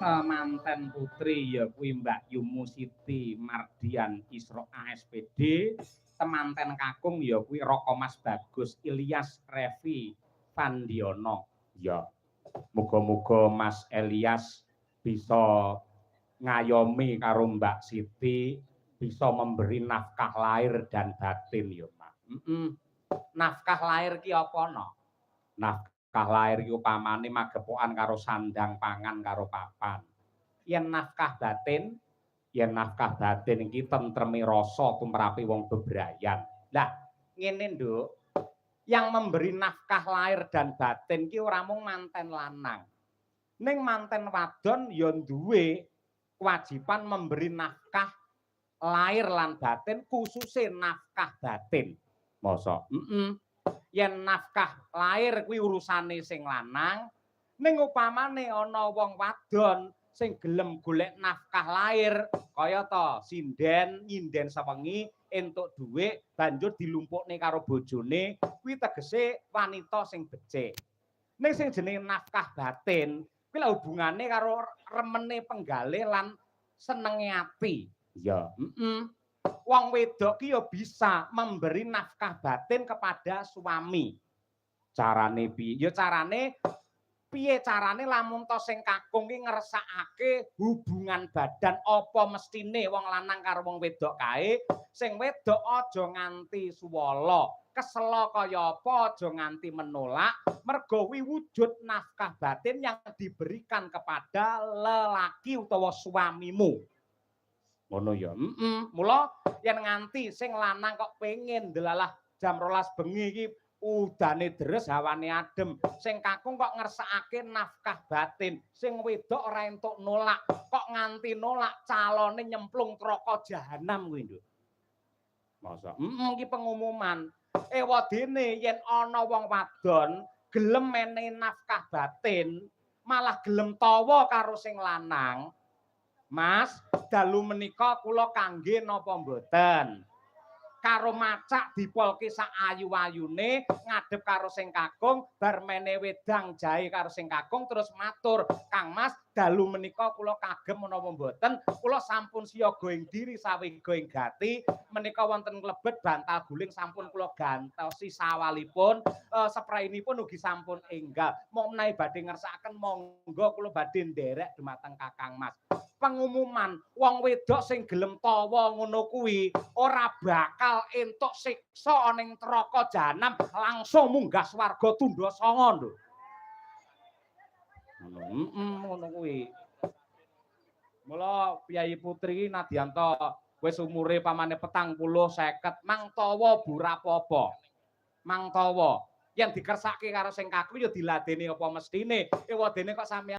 Manten putri ya kuwi Mbak Yumu Siti Mardian Isra ASPD, temanten kakung ya kuwi Roko Mas Bagus Ilyas Revi Pandiono. Ya, muga-muga Mas Elias bisa ngayomi karo Mbak Siti, bisa memberi nafkah lahir dan batin ya, Pak. Nafkah lahir ki apa no? Nafkah lahir ki upamane magepokan karo sandang pangan karo papan. Yen nafkah batin iki tentreme rasa tumrape wong bebrayan. Lah, ngene Nduk, yang memberi nafkah lahir dan batin ki ora mung manten lanang. Ning manten wadon ya duwe kewajiban memberi nafkah lahir lan batin, khususe nafkah batin. Masa? Yen nafkah lahir kuwi urusane sing lanang, ning upamane ana wong wadon sing gelem golek nafkah lahir kaya to sinden nyinden sewengi entuk dhuwit banjur dilumpukne karo bojone, kuwi tegese wanita sing becik. Ning sing jenenge nafkah batin kuwi lha hubungane karo remene penggalih lan senenge ati. Ya, wong wedok ki ya bisa memberi nafkah batin kepada suami. Carane piye? Ya carane piye carane lamun to sing kakung ki ngersakake hubungan badan apa mestine wong lanang karo wong wedok kae, sing wedok aja nganti suwala, kesela kaya apa aja nganti menolak, merga kuwi wujud nafkah batin yang diberikan kepada lelaki utawa suamimu. Ngono ya. Mula yen nganti sing lanang kok pengen delalah jam 12 bengi iki udane deres hawane adem, sing kakung kok ngersakake nafkah batin, sing wedok ora entuk nolak, kok nganti nolak calone nyemplung neraka jahanam kuwi Nduk. Masa? Iki pengumuman. Ewadene yen ana wong wadon gelem menehi nafkah batin, malah gelem tawa karo sing lanang. Mas, dalu menika kula kangge napa mboten? Karo macak dipolke sak ayu-ayune ngadep karo sing kakung bar mene wedang jahe karo sing kakung terus matur, "Kang Mas, dalu menika kula kagem menapa mboten? Kula sampun siaga ing diri sawiga ing gati, menika wonten klebet bantal guling sampun kula gantosi sawalipun, sprainipun ugi sampun enggal. Mong menawi badhe ngersakaken monggo kula badhe nderek dumateng Kakang Mas." Pengumuman wong wedok sing gelem tawa ngono kuwi ora bakal entuk siksa ning neraka jahanam, langsung munggah swarga tundha sanga lho. Ngono kuwi. Mula Piyayi Putri Nadianto wis umure pamane 40 50 mang tawa bu rapopo. Mang tawa yen dikersake karo sing kaku ya diladeni apa mestine. Ewadene kok sampeyan